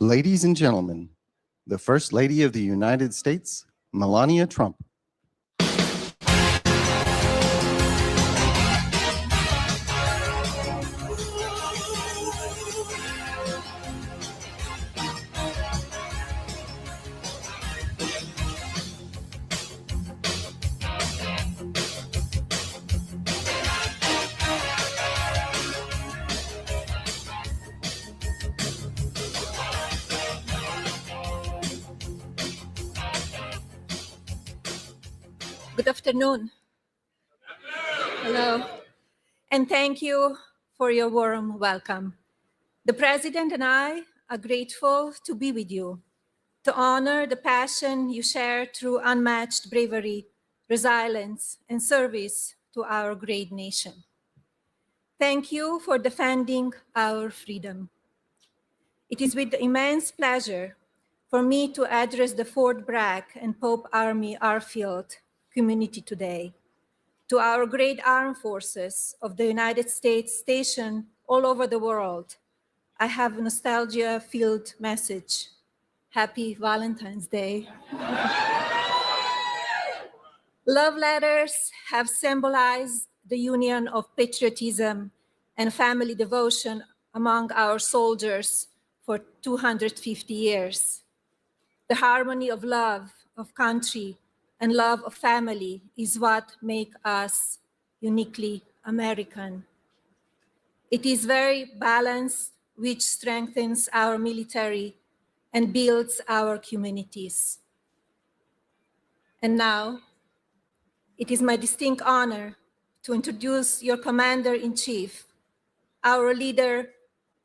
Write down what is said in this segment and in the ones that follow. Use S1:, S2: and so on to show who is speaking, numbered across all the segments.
S1: Ladies and gentlemen, the First Lady of the United States, Melania Trump.
S2: Good afternoon. Hello. And thank you for your warm welcome. The President and I are grateful to be with you, to honor the passion you share through unmatched bravery, resilience, and service to our great nation. Thank you for defending our freedom. It is with immense pleasure for me to address the Fort Bragg and Pope Army Airfield community today. To our great armed forces of the United States stationed all over the world, I have a nostalgia-filled message. Happy Valentine's Day. Love letters have symbolized the union of patriotism and family devotion among our soldiers for 250 years. The harmony of love of country and love of family is what makes us uniquely American. It is very balanced, which strengthens our military and builds our communities. And now, it is my distinct honor to introduce your Commander-in-Chief, our leader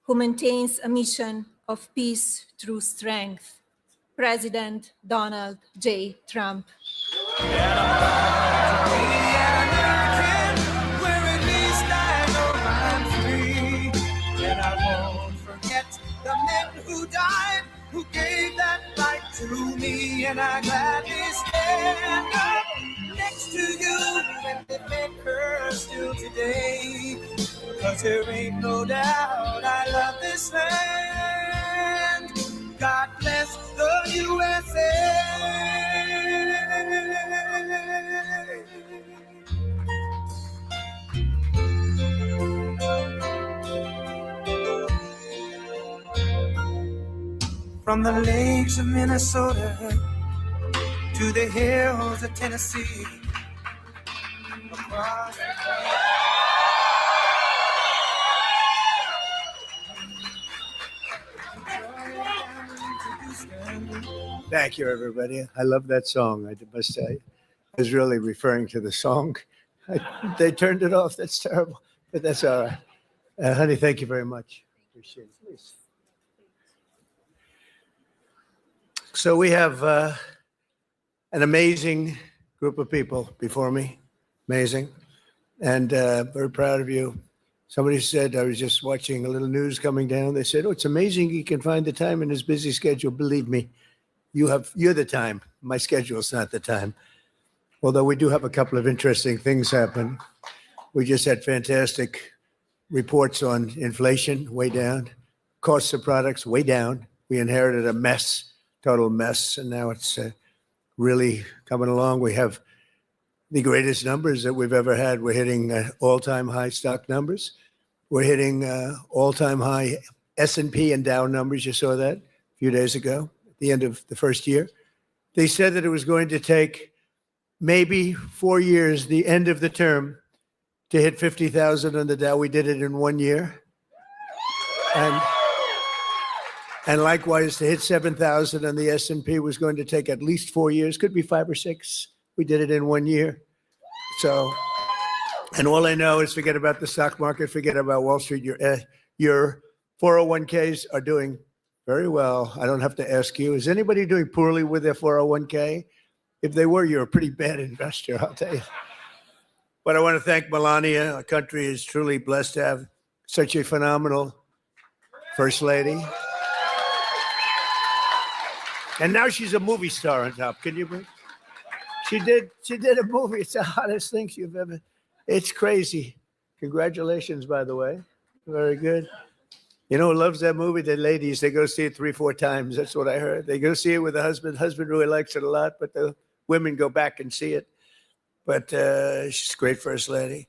S2: who maintains a mission of peace through strength, President Donald J. Trump.
S3: Who gave that light to me, and I gladly stand up next to you and defend her still today. 'Cause there ain't no doubt I love this land. God bless the USA. From the lakes of Minnesota to the hills of Tennessee, across the
S4: Thank you, everybody. I love that song, I must say. I was really referring to the song. They turned it off. That's terrible, but that's all right. Honey, thank you very much. Appreciate it. Please. So we have an amazing group of people before me, amazing, and very proud of you. Somebody said, I was just watching a little news coming down. They said, oh, it's amazing he can find the time in his busy schedule. Believe me, you're the time. My schedule's not the time. Although we do have a couple of interesting things happen. We just had fantastic reports on inflation, way down, costs of products, way down. We inherited a mess. Total mess, and now it's really coming along. We have the greatest numbers that we've ever had. We're hitting all-time high stock numbers. We're hitting all-time high S&P and Dow numbers. You saw that a few days ago at the end of the first year. They said that it was going to take maybe 4 years, the end of the term, to hit 50,000 on the Dow. We did it in 1 year. And likewise, to hit 7,000 on the S&P was going to take at least 4 years, could be 5 or 6. We did it in 1 year. So, and all I know is forget about the stock market, forget about Wall Street. Your 401ks are doing very well. I don't have to ask you. Is anybody doing poorly with their 401k? If they were, you're a pretty bad investor, I'll tell you. But I want to thank Melania. Our country is truly blessed to have such a phenomenal First Lady. And now she's a movie star on top. Can you believe? She did a movie. It's the hottest thing you've ever. It's crazy. Congratulations, by the way. Very good. You know who loves that movie? The ladies, they go see it 3-4 times. That's what I heard. They go see it with the husband. Husband really likes it a lot, but the women go back and see it. But she's a great first lady.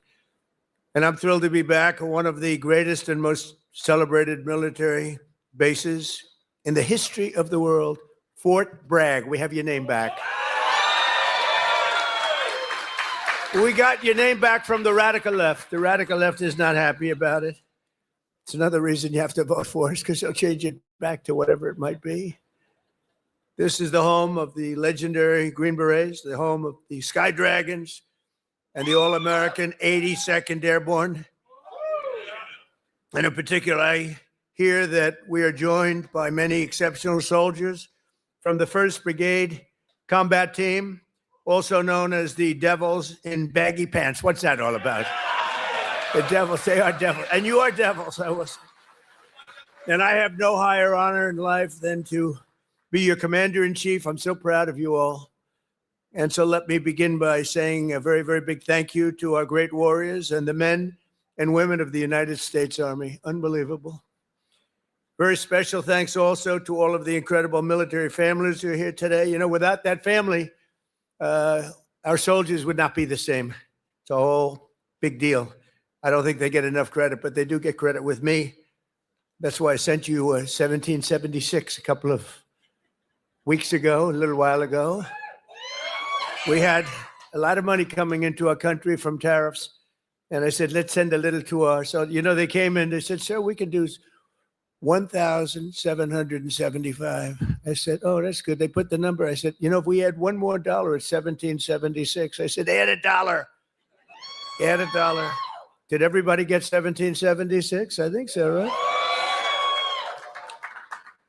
S4: And I'm thrilled to be back on one of the greatest and most celebrated military bases in the history of the world, Fort Bragg. We have your name back. We got your name back from the radical left. The radical left is not happy about it. It's another reason you have to vote for us, because they'll change it back to whatever it might be. This is the home of the legendary Green Berets, the home of the Sky Dragons, and the All-American 82nd Airborne. And in particular, I hear that we are joined by many exceptional soldiers from the 1st Brigade Combat Team, also known as the Devils in Baggy Pants. What's that all about? The Devils, they are devils. And you are devils, I was. And I have no higher honor in life than to be your commander-in-chief. I'm so proud of you all. And so let me begin by saying a very, very big thank you to our great warriors and the men and women of the United States Army. Unbelievable. Very special thanks also to all of the incredible military families who are here today. You know, without that family, our soldiers would not be the same. It's a whole big deal. I don't think they get enough credit, but they do get credit with me. That's why I sent you 1776 a couple of weeks ago, a little while ago. We had a lot of money coming into our country from tariffs. And I said, let's send a little to our, so, you know, they came in, they said, sir, we can do 1,775. I said, oh, that's good. They put the number. I said, you know, if we add one more dollar, it's 1776. I said, add a dollar. Add a dollar. Did everybody get 1776? I think so, right?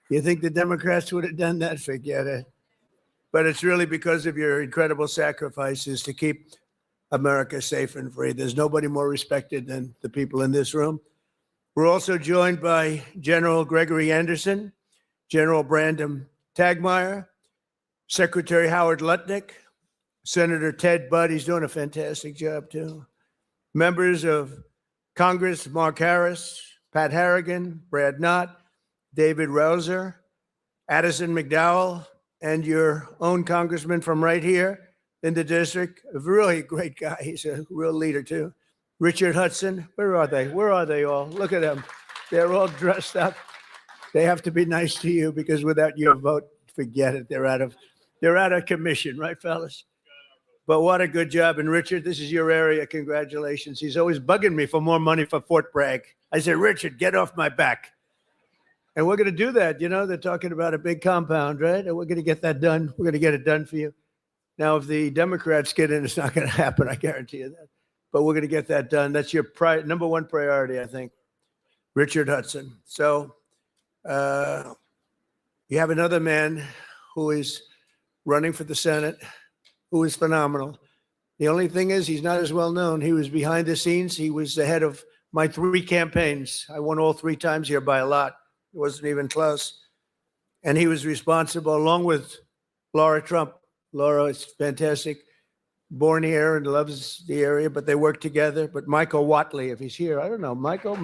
S4: You think the Democrats would have done that? Forget it. But it's really because of your incredible sacrifices to keep America safe and free. There's nobody more respected than the people in this room. We're also joined by General Gregory Anderson, General Brandon Tagmeyer, Secretary Howard Lutnick, Senator Ted Budd. He's doing a fantastic job, too. Members of Congress, Mark Harris, Pat Harrigan, Brad Knott, David Rouser, Addison McDowell, and your own congressman from right here in the district, a really great guy. He's a real leader, too. Richard Hudson. Where are they? Where are they all? Look at them. They're all dressed up. They have to be nice to you, because without your vote, forget it. They're out of commission, right, fellas? But what a good job. And Richard, this is your area. Congratulations. He's always bugging me for more money for Fort Bragg. I said, Richard, get off my back. And we're going to do that. You know, they're talking about a big compound, right? And we're going to get that done. We're going to get it done for you. Now, if the Democrats get in, it's not going to happen. I guarantee you that. But we're going to get that done. That's your number one priority, I think. Richard Hudson. So you have another man who is running for the Senate, who is phenomenal. The only thing is, he's not as well known. He was behind the scenes. He was the head of my 3 campaigns. I won all 3 times here by a lot. It wasn't even close. And he was responsible, along with Laura Trump. Laura is fantastic, born here and loves the area, but they work together. But Michael Watley, if he's here, I don't know. Michael,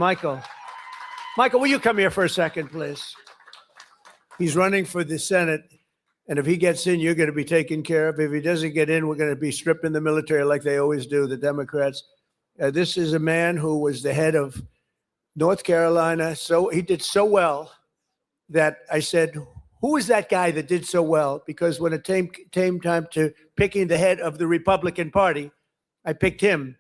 S4: will you come here for a second, please? He's running for the Senate. And if he gets in, you're going to be taken care of. If he doesn't get in, we're going to be stripping the military like they always do, the Democrats. This is a man who was the head of North Carolina. So he did so well that I said, who is that guy that did so well? Because when it came time to picking the head of the Republican Party, I picked him.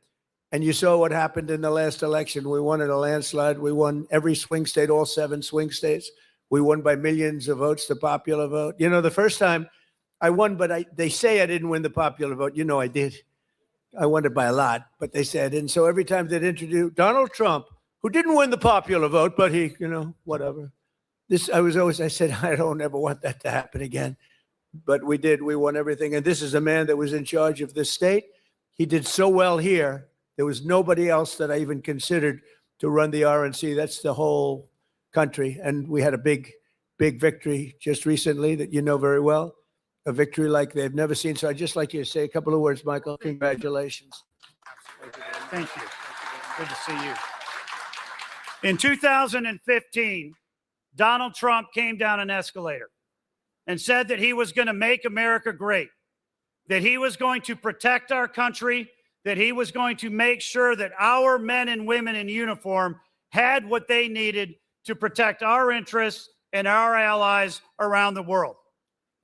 S4: And you saw what happened in the last election. We won in a landslide. We won every swing state, all 7 swing states. We won by millions of votes, the popular vote. You know, the first time I won, but they say I didn't win the popular vote. You know I did. I won it by a lot, but they say I didn't. So every time they'd introduce Donald Trump, who didn't win the popular vote, but he, you know, whatever. I said, I don't ever want that to happen again. But we did. We won everything. And this is a man that was in charge of this state. He did so well here. There was nobody else that I even considered to run the RNC. That's the whole country. And we had a big victory just recently that you know very well, a victory like they've never seen. So I'd just like you to say a couple of words, Michael. Congratulations.
S5: Thank you. Good to see you. In 2015, Donald Trump came down an escalator and said that he was going to make America great, that he was going to protect our country, that he was going to make sure that our men and women in uniform had what they needed to protect our interests and our allies around the world.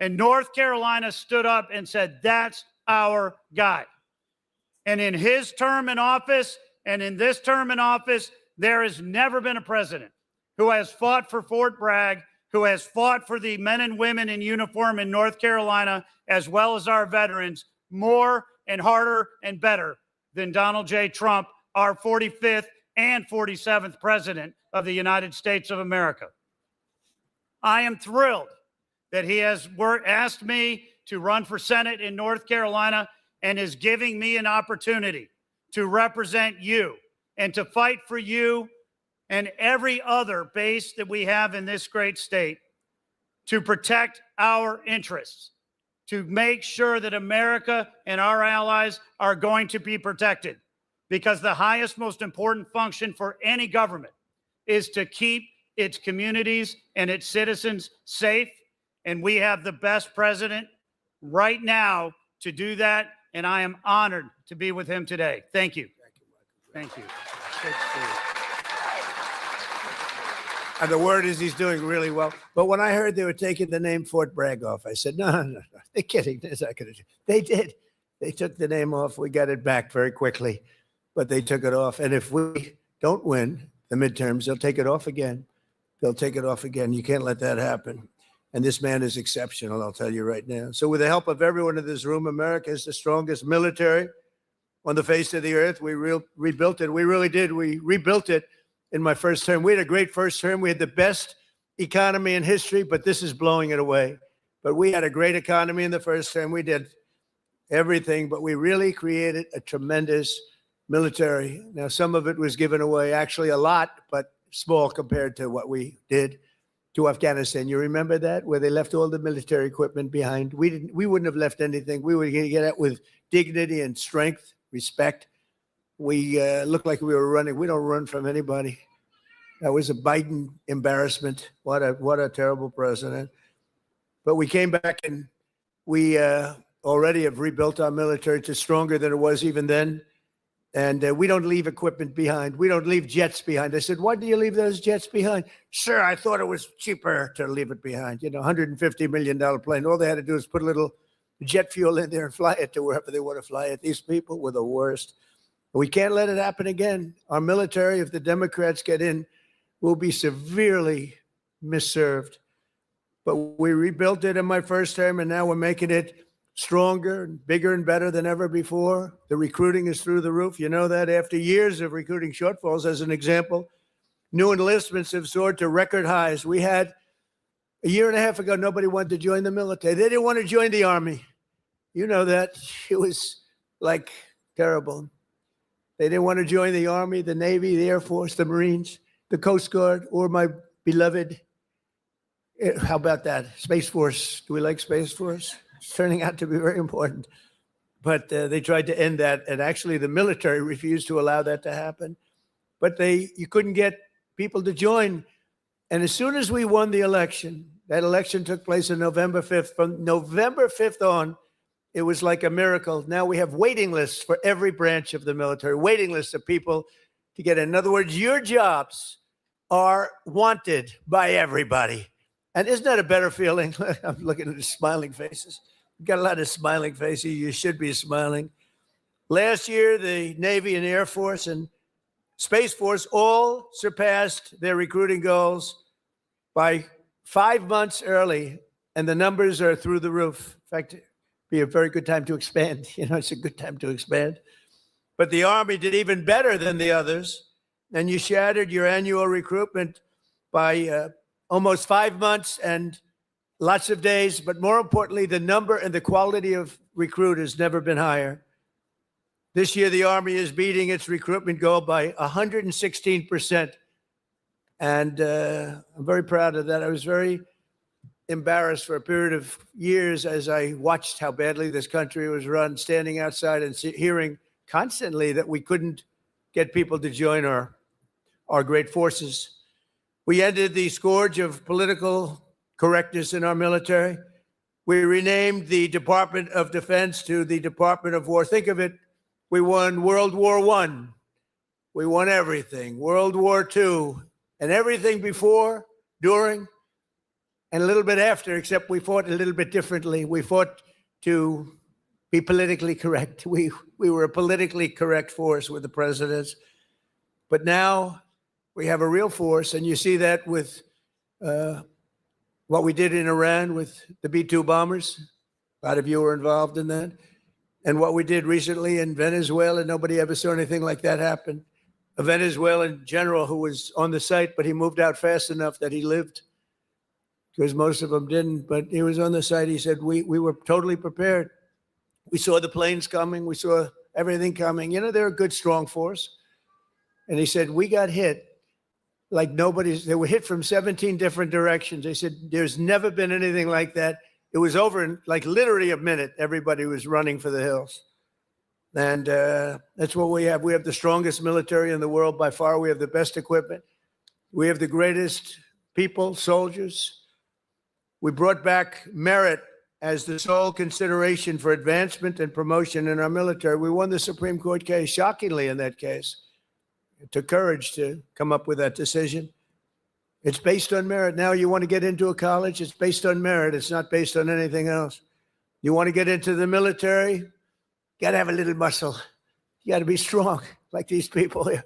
S5: And North Carolina stood up and said, that's our guy. And in his term in office and in this term in office, there has never been a president who has fought for Fort Bragg, who has fought for the men and women in uniform in North Carolina, as well as our veterans, more and harder and better than Donald J. Trump, our 45th and 47th president of the United States of America. I am thrilled that he has asked me to run for Senate in North Carolina and is giving me an opportunity to represent you and to fight for you and every other base that we have in this great state to protect our interests, to make sure that America and our allies are going to be protected. Because the highest, most important function for any government is to keep its communities and its citizens safe. And we have the best president right now to do that. And I am honored to be with him today. Thank you. Thank you.
S4: And the word is he's doing really well. But when I heard they were taking the name Fort Bragg off, I said, no. They're kidding. They're not gonna do. They did. They took the name off. We got it back very quickly, but they took it off. And if we don't win the midterms, they'll take it off again. They'll take it off again. You can't let that happen. And this man is exceptional, I'll tell you right now. So with the help of everyone in this room, America is the strongest military on the face of the earth. We rebuilt it. We really did. We rebuilt it in my first term. We had a great first term. We had the best economy in history, but this is blowing it away. But we had a great economy in the first term. We did everything, but we really created a tremendous military. Now, some of it was given away, actually a lot, but small compared to what we did to Afghanistan. You remember that, where they left all the military equipment behind? We wouldn't have left anything. We would get out with dignity and strength, respect. We looked like we were running. We don't run from anybody. That was a Biden embarrassment. What a terrible president. But we came back and we already have rebuilt our military to stronger than it was even then. And we don't leave equipment behind. We don't leave jets behind. I said, why do you leave those jets behind? Sir, I thought it was cheaper to leave it behind. You know, $150 million plane. All they had to do is put a little jet fuel in there and fly it to wherever they want to fly it. These people were the worst. We can't let it happen again. Our military, if the Democrats get in, will be severely misserved. But we rebuilt it in my first term, and now we're making it stronger and bigger and better than ever before. The recruiting is through the roof. You know that after years of recruiting shortfalls, as an example, new enlistments have soared to record highs. We had a year and a half ago, nobody wanted to join the military. They didn't want to join the Army. You know that. It was like terrible. They didn't want to join the Army, the Navy, the Air Force, the Marines, the Coast Guard, or my beloved, how about that? Space Force. Do we like Space Force? It's turning out to be very important. But they tried to end that, and actually the military refused to allow that to happen. But you couldn't get people to join. And as soon as we won the election, that election took place on November 5th. From November 5th on, it was like a miracle. Now we have waiting lists for every branch of the military, waiting lists of people to get in. In other words, your jobs are wanted by everybody. And isn't that a better feeling? I'm looking at the smiling faces. We've got a lot of smiling faces. You should be smiling. Last year, the Navy and Air Force and Space Force all surpassed their recruiting goals by 5 months early, and the numbers are through the roof. In fact, it'd be a very good time to expand. You know, it's a good time to expand. But the Army did even better than the others, and you shattered your annual recruitment by almost 5 months and lots of days. But more importantly, the number and the quality of recruit has never been higher. This year, the Army is beating its recruitment goal by 116%. And I'm very proud of that. I was very embarrassed for a period of years as I watched how badly this country was run, standing outside and hearing constantly that we couldn't get people to join our our great forces. We ended the scourge of political correctness in our military. We renamed the Department of Defense to the Department of War. Think of it, we won World War I. We won everything, World War II, and everything before, during, and a little bit after, except we fought a little bit differently. We fought to be politically correct. We were a politically correct force with the presidents. But now we have a real force, and you see that with what we did in Iran with the B-2 bombers. A lot of you were involved in that. And what we did recently in Venezuela, nobody ever saw anything like that happen. A Venezuelan general who was on the site, but he moved out fast enough that he lived, because most of them didn't. But he was on the site. He said, we were totally prepared. We saw the planes coming. We saw everything coming. You know, they're a good, strong force. And he said, we got hit like nobody's. They were hit from 17 different directions. They said, there's never been anything like that. It was over in like literally a minute. Everybody was running for the hills. And that's what we have. We have the strongest military in the world by far. We have the best equipment. We have the greatest people, soldiers. We brought back merit as the sole consideration for advancement and promotion in our military. We won the Supreme Court case, shockingly in that case. It took courage to come up with that decision. It's based on merit. Now you want to get into a college, it's based on merit. It's not based on anything else. You want to get into the military, you got to have a little muscle. You got to be strong, like these people here.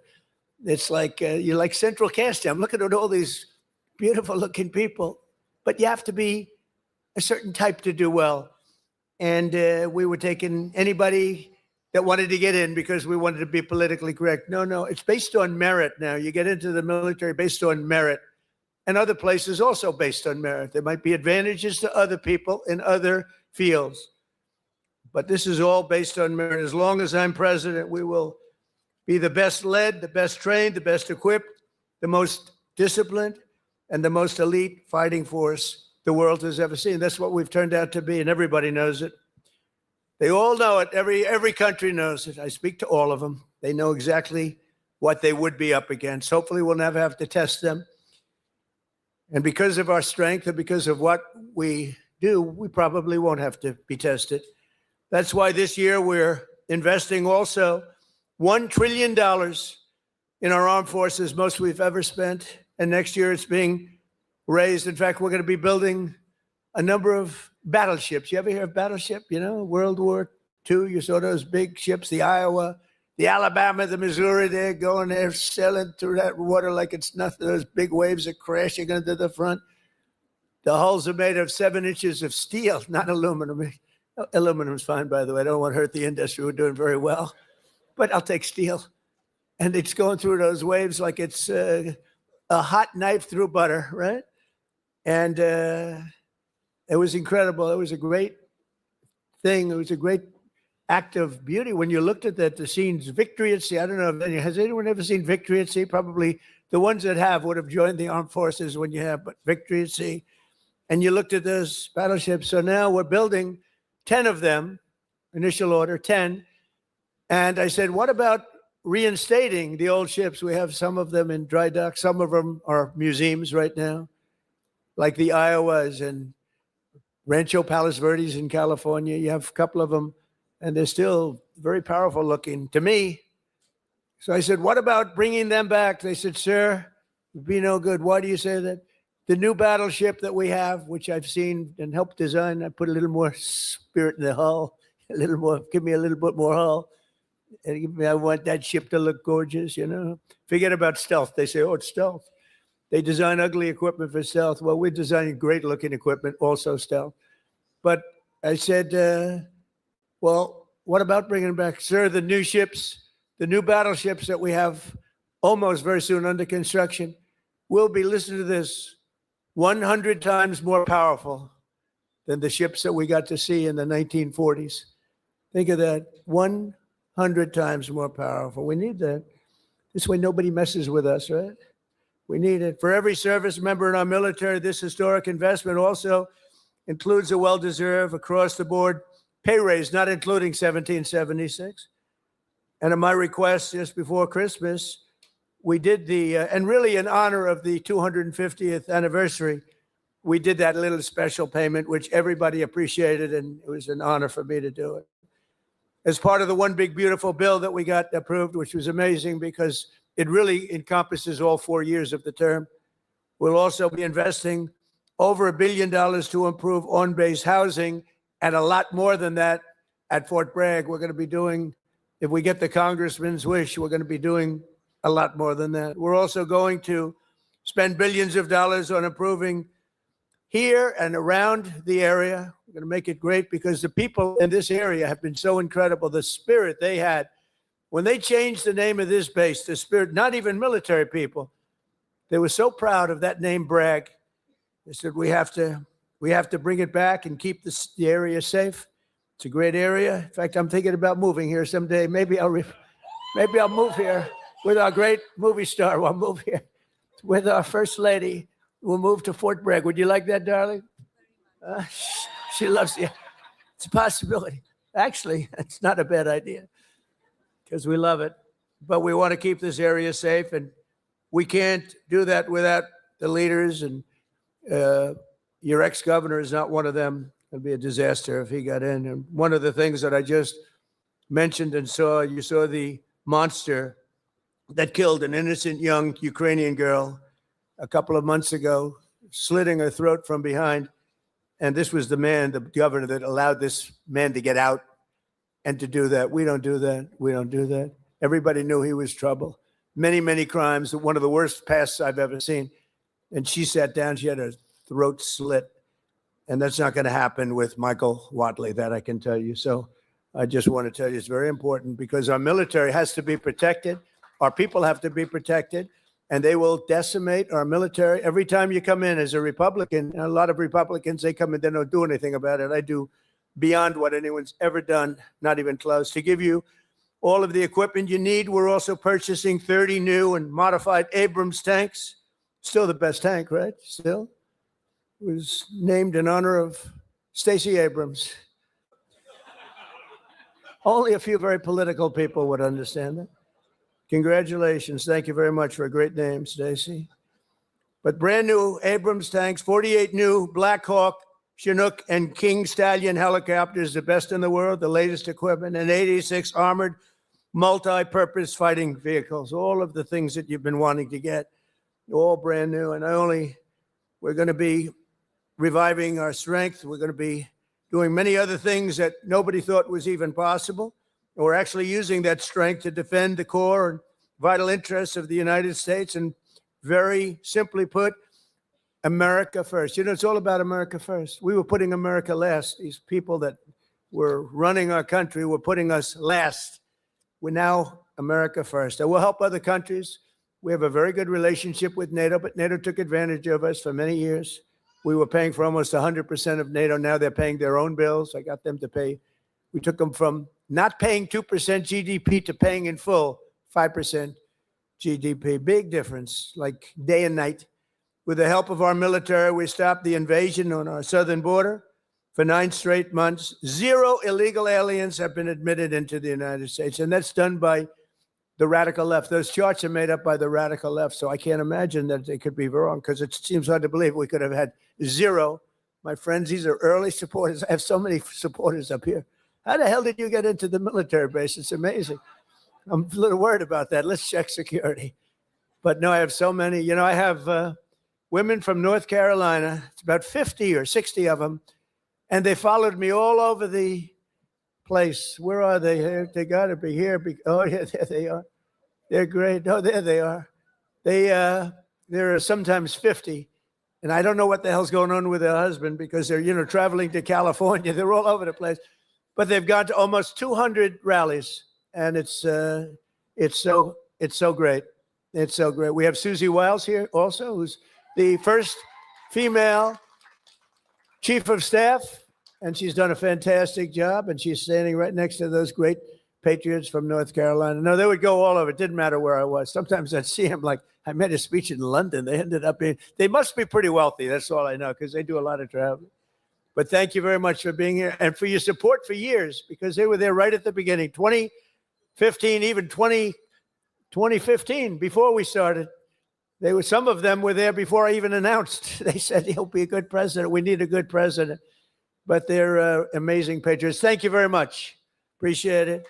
S4: It's like you're like central casting. I'm looking at all these beautiful looking people, but you have to be a certain type to do well. And we were taking anybody that wanted to get in because we wanted to be politically correct. No, it's based on merit now. You get into the military based on merit, and other places also based on merit. There might be advantages to other people in other fields, but this is all based on merit. As long as I'm president, we will be the best led, the best trained, the best equipped, the most disciplined, and the most elite fighting force the world has ever seen. That's what we've turned out to be, and everybody knows it. They all know it. Every country knows it. I speak to all of them. They know exactly what they would be up against. Hopefully, we'll never have to test them. And because of our strength and because of what we do, we probably won't have to be tested. That's why this year we're investing also $1 trillion in our armed forces, most we've ever spent. And next year it's being raised. In fact, we're going to be building a number of battleships. You ever hear of battleship? You know, World War II, you saw those big ships, the Iowa, the Alabama, the Missouri, they're going there, sailing through that water like it's nothing. Those big waves are crashing into the front. The hulls are made of 7 inches of steel, not aluminum. Aluminum's fine, by the way. I don't want to hurt the industry. We're doing very well. But I'll take steel. And it's going through those waves like it's a hot knife through butter, right? And it was incredible. It was a great thing. It was a great act of beauty. When you looked at that, the scenes, Victory at Sea, I don't know, has anyone ever seen Victory at Sea? Probably the ones that have would have joined the armed forces when you have, but Victory at Sea. And you looked at those battleships. So now we're building 10 of them, initial order, 10. And I said, what about reinstating the old ships? We have some of them in dry dock. Some of them are museums right now, like the Iowas and Rancho Palos Verdes in California. You have a couple of them, and they're still very powerful looking to me. So I said, what about bringing them back? They said, sir, it'd be no good. Why do you say that? The new battleship that we have, which I've seen and helped design, I put a little more spirit in the hull, a little more, give me a little bit more hull. And I want that ship to look gorgeous, you know. Forget about stealth. They say, oh, it's stealth. They design ugly equipment for stealth. Well, we're designing great looking equipment, also stealth. But I said, well, what about bringing them back? Sir, the new ships, the new battleships that we have almost very soon under construction will be, listen to this, 100 times more powerful than the ships that we got to see in the 1940s. Think of that, 100 times more powerful. We need that. This way nobody messes with us, right? We need it. For every service member in our military, this historic investment also includes a well-deserved, across-the-board pay raise, not including 1776. And at my request just before Christmas, we did the, and really in honor of the 250th anniversary, we did that little special payment, which everybody appreciated, and it was an honor for me to do it. As part of the one big beautiful bill that we got approved, which was amazing because it really encompasses all 4 years of the term. We'll also be investing over $1 billion to improve on-base housing, and a lot more than that at Fort Bragg. We're going to be doing, if we get the congressman's wish, we're going to be doing a lot more than that. We're also going to spend billions of dollars on improving here and around the area. We're going to make it great because the people in this area have been so incredible. The spirit they had when they changed the name of this base, the spirit, not even military people, they were so proud of that name, Bragg. They said, we have to bring it back and keep the area safe. It's a great area. In fact, I'm thinking about moving here someday. Maybe I'll move here with our great movie star. We'll move here with our first lady. We'll move to Fort Bragg. Would you like that, darling? She loves you. It's a possibility. Actually, it's not a bad idea because we love it. But we want to keep this area safe, and we can't do that without the leaders. And your ex-governor is not one of them. It'd be a disaster if he got in. And one of the things that I just mentioned and saw, you saw the monster that killed an innocent young Ukrainian girl a couple of months ago, slitting her throat from behind. And this was the man, the governor, that allowed this man to get out and to do that. We don't do that. We don't do that. Everybody knew he was trouble. Many, many crimes. One of the worst pasts I've ever seen. And she sat down. She had her throat slit. And that's not going to happen with Michael Watley, that I can tell you. So I just want to tell you it's very important because our military has to be protected. Our people have to be protected. And they will decimate our military. Every time you come in as a Republican, and a lot of Republicans, they come in, they don't do anything about it. I do beyond what anyone's ever done, not even close, to give you all of the equipment you need. We're also purchasing 30 new and modified Abrams tanks. Still the best tank, right? Still. It was named in honor of Stacey Abrams. Only a few very political people would understand that. Congratulations. Thank you very much for a great name, Stacey. But brand new Abrams tanks, 48 new Black Hawk, Chinook, and King Stallion helicopters, the best in the world, the latest equipment, and 86 armored multi-purpose fighting vehicles, all of the things that you've been wanting to get, all brand new. And we're going to be reviving our strength. We're going to be doing many other things that nobody thought was even possible. And we're actually using that strength to defend the core and vital interests of the United States. And very simply put, America first. You know, it's all about America first. We were putting America last. These people that were running our country were putting us last. We're now America first. And we'll help other countries. We have a very good relationship with NATO, but NATO took advantage of us for many years. We were paying for almost 100% of NATO. Now they're paying their own bills. I got them to pay. We took them from not paying 2% GDP to paying in full 5% GDP. Big difference, like day and night. With the help of our military, we stopped the invasion on our southern border for 9 straight months. 0 illegal aliens have been admitted into the United States, and that's done by the radical left. Those charts are made up by the radical left, so I can't imagine that they could be wrong because it seems hard to believe we could have had 0. My friends, these are early supporters. I have so many supporters up here. How the hell did you get into the military base? It's amazing. I'm a little worried about that. Let's check security. But no, I have so many. You know, I have women from North Carolina. It's about 50 or 60 of them. And they followed me all over the place. Where are they? Here? They got to be here. Oh, yeah, there they are. They're great. Oh, there they are. There are sometimes 50. And I don't know what the hell's going on with their husband because they're, you know, traveling to California. They're all over the place. But they've gone to almost 200 rallies. And it's so great. It's so great. We have Susie Wiles here also, who's the first female chief of staff, and she's done a fantastic job, and she's standing right next to those great patriots from North Carolina. No, they would go all over. It didn't matter where I was. Sometimes I'd see them, like I made a speech in London. They ended up being, they must be pretty wealthy. That's all I know, because they do a lot of traveling. But thank you very much for being here and for your support for years, because they were there right at the beginning, 2015, even 2012, 2015, before we started. Some of them were there before I even announced. They said he'll be a good president. We need a good president. But they're amazing patriots. Thank you very much. Appreciate it.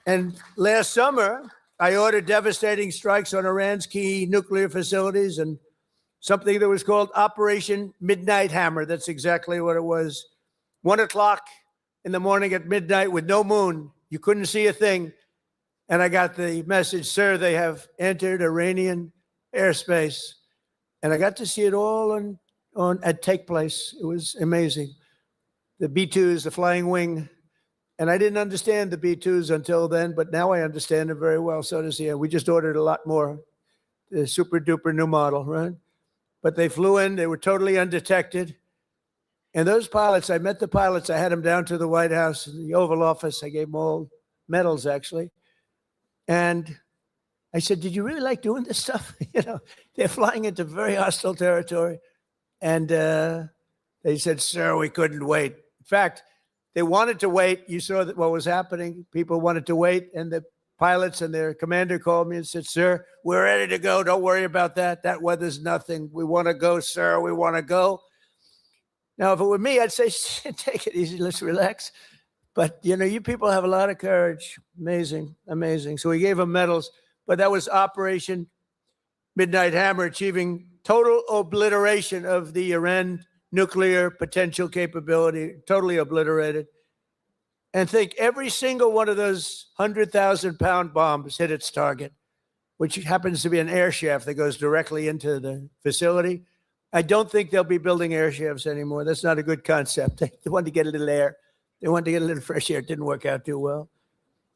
S4: And last summer, I ordered devastating strikes on Iran's key nuclear facilities and something that was called Operation Midnight Hammer. That's exactly what it was. 1 o'clock in the morning at midnight with no moon. You couldn't see a thing. And I got the message, sir, they have entered Iranian airspace. And I got to see it all take place. It was amazing. The B-2s, the flying wing. And I didn't understand the B-2s until then, but now I understand them very well. So does he. We just ordered a lot more. The super duper new model, right? But they flew in. They were totally undetected. And those pilots, I met the pilots. I had them down to the White House, the Oval Office. I gave them all medals, actually. And I said, did you really like doing this stuff? You know, they're flying into very hostile territory. And they said, sir, we couldn't wait. In fact, they wanted to wait. You saw that what was happening. People wanted to wait. And the pilots and their commander called me and said, sir, we're ready to go. Don't worry about that. That weather's nothing. We want to go, sir. We want to go. Now, if it were me, I'd say, take it easy. Let's relax. But, you know, you people have a lot of courage. Amazing, amazing. So we gave them medals. But that was Operation Midnight Hammer, achieving total obliteration of the Iran nuclear potential capability, totally obliterated. And think every single one of those 100,000-pound bombs hit its target, which happens to be an air shaft that goes directly into the facility. I don't think they'll be building air shafts anymore. That's not a good concept. They wanted to get a little air. They wanted to get a little fresh air. It didn't work out too well.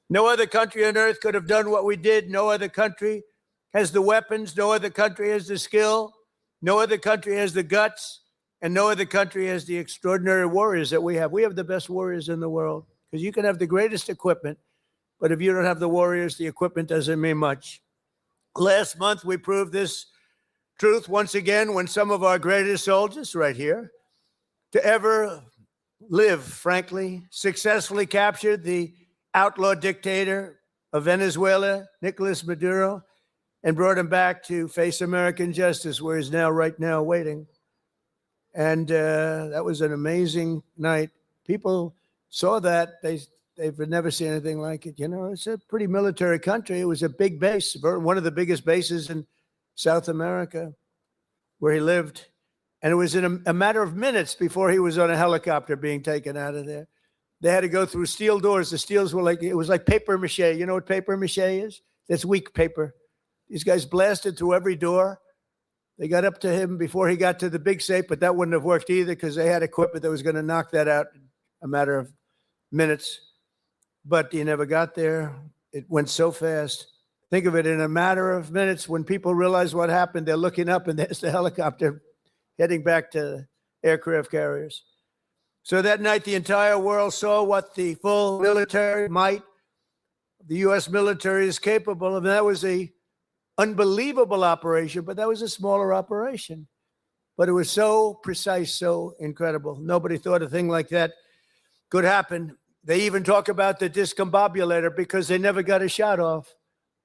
S4: No other country on earth could have done what we did. No other country has the weapons. No other country has the skill. No other country has the guts. And no other country has the extraordinary warriors that we have. We have the best warriors in the world because you can have the greatest equipment, but if you don't have the warriors, the equipment doesn't mean much. Last month, we proved this truth once again when some of our greatest soldiers right here to ever live, frankly, successfully captured the outlaw dictator of Venezuela, Nicolas Maduro, and brought him back to face American justice, where he's now, right now, waiting. And that was an amazing night. People saw that. They've never seen anything like it. You know, it's a pretty military country. It was a big base, one of the biggest bases in South America, where he lived. And it was in a matter of minutes before he was on a helicopter being taken out of there. They had to go through steel doors. The steels were like, it was like paper mache. You know what paper mache is? That's weak paper. These guys blasted through every door. They got up to him before he got to the big safe, but that wouldn't have worked either because they had equipment that was going to knock that out in a matter of minutes. But he never got there. It went so fast. Think of it, in a matter of minutes, when people realize what happened, they're looking up and there's the helicopter heading back to aircraft carriers. So that night, the entire world saw what the full military might the U.S. military is capable of. And that was a unbelievable operation, but that was a smaller operation. But it was so precise, so incredible. Nobody thought a thing like that could happen. They even talk about the discombobulator because they never got a shot off.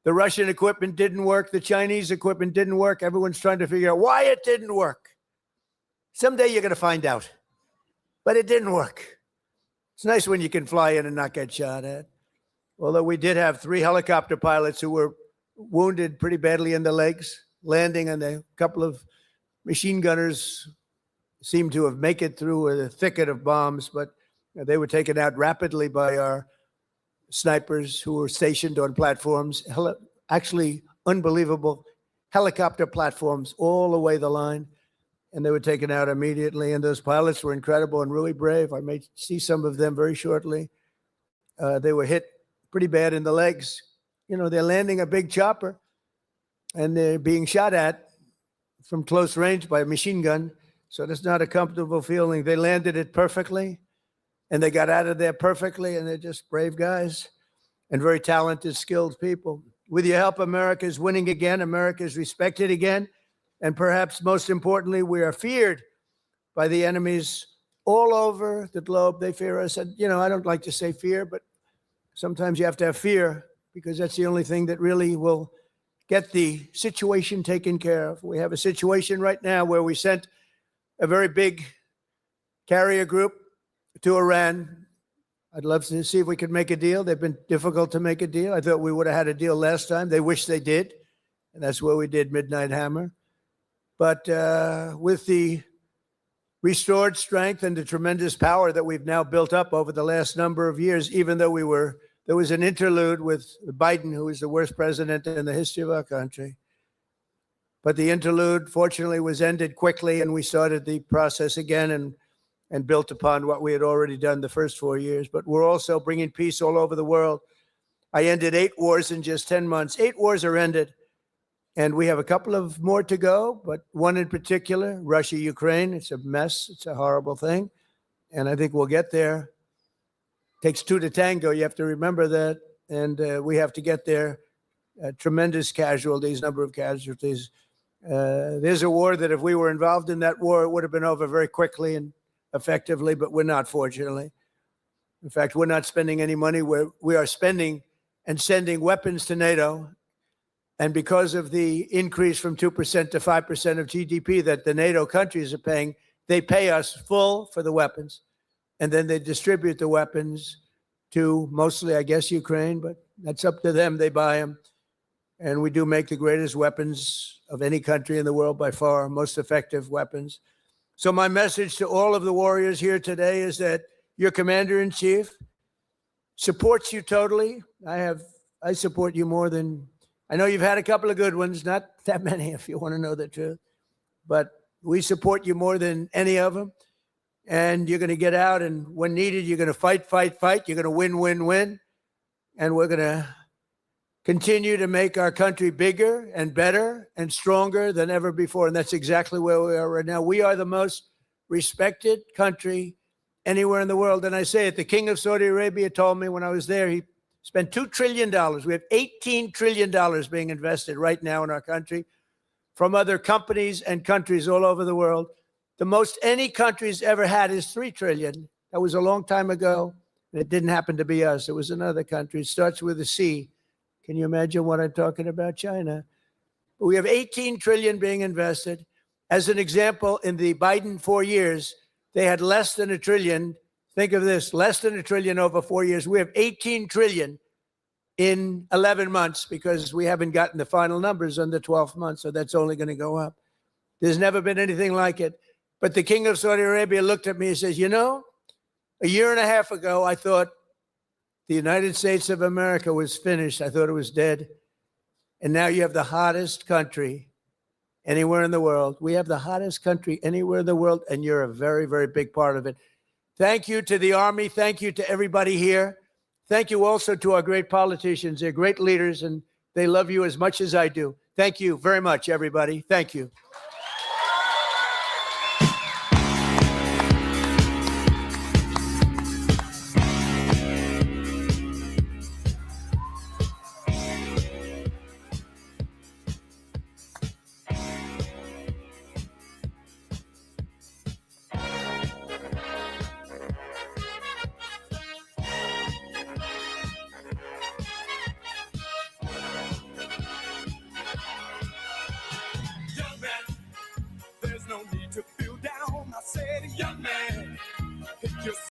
S4: The Russian equipment didn't work. The Chinese equipment didn't work. Everyone's trying to figure out why it didn't work. Someday you're going to find out. But it didn't work. It's nice when you can fly in and not get shot at. Although we did have 3 helicopter pilots who were wounded pretty badly in the legs, landing, and a couple of machine gunners seemed to have made it through a thicket of bombs, but they were taken out rapidly by our snipers who were stationed on platforms, actually unbelievable helicopter platforms all the way the line, and they were taken out immediately. And those pilots were incredible and really brave. I may see some of them very shortly. They were hit pretty bad in the legs. You know, they're landing a big chopper and they're being shot at from close range by a machine gun. So that's not a comfortable feeling. They landed it perfectly and they got out of there perfectly, and they're just brave guys and very talented, skilled people. With your help, America is winning again. America is respected again. And perhaps most importantly, we are feared by the enemies all over the globe. They fear us. And, you know, I don't like to say fear, but sometimes you have to have fear because that's the only thing that really will get the situation taken care of. We have a situation right now where we sent a very big carrier group to Iran. I'd love to see if we could make a deal. They've been difficult to make a deal. I thought we would have had a deal last time. They wish they did. And that's where we did Midnight Hammer. But with the restored strength and the tremendous power that we've now built up over the last number of years, even though there was an interlude with Biden, who is the worst president in the history of our country. But the interlude, fortunately, was ended quickly, and we started the process again and built upon what we had already done the first 4 years. But we're also bringing peace all over the world. I ended 8 wars in just 10 months. 8 wars are ended. And we have a couple of more to go, but one in particular, Russia, Ukraine. It's a mess. It's a horrible thing. And I think we'll get there. Takes 2 to tango. You have to remember that. And we have to get there. Tremendous casualties, number of casualties. There's a war that if we were involved in that war, it would have been over very quickly and effectively, but we're not, fortunately. In fact, we're not spending any money. We are spending and sending weapons to NATO. And because of the increase from 2% to 5% of GDP that the NATO countries are paying, they pay us full for the weapons. And then they distribute the weapons to mostly, I guess, Ukraine, but that's up to them. They buy them. And we do make the greatest weapons of any country in the world by far, most effective weapons. So my message to all of the warriors here today is that your commander-in-chief supports you totally. I support you more than, I know you've had a couple of good ones, not that many if you want to know the truth, but we support you more than any of them. And you're going to get out, and when needed, you're going to fight. You're going to win. And we're going to continue to make our country bigger and better and stronger than ever before. And that's exactly where we are right now. We are the most respected country anywhere in the world. And I say it, the King of Saudi Arabia told me when I was there, he spent $2 trillion. We have $18 trillion being invested right now in our country from other companies and countries all over the world. The most any country's ever had is $3 trillion. That was a long time ago. And it didn't happen to be us. It was another country. It starts with a C. Can you imagine what I'm talking about? China. But we have $18 trillion being invested. As an example, in the Biden 4 years, they had less than $1 trillion. Think of this, less than $1 trillion over 4 years. We have $18 trillion in 11 months because we haven't gotten the final numbers on the 12th month. So that's only going to go up. There's never been anything like it. But the King of Saudi Arabia looked at me and says, you know, a year and a half ago, I thought the United States of America was finished. I thought it was dead. And now you have the hottest country anywhere in the world. We have the hottest country anywhere in the world, and you're a very, very big part of it. Thank you to the Army. Thank you to everybody here. Thank you also to our great politicians. They're great leaders, and they love you as much as I do. Thank you very much, everybody. Thank you.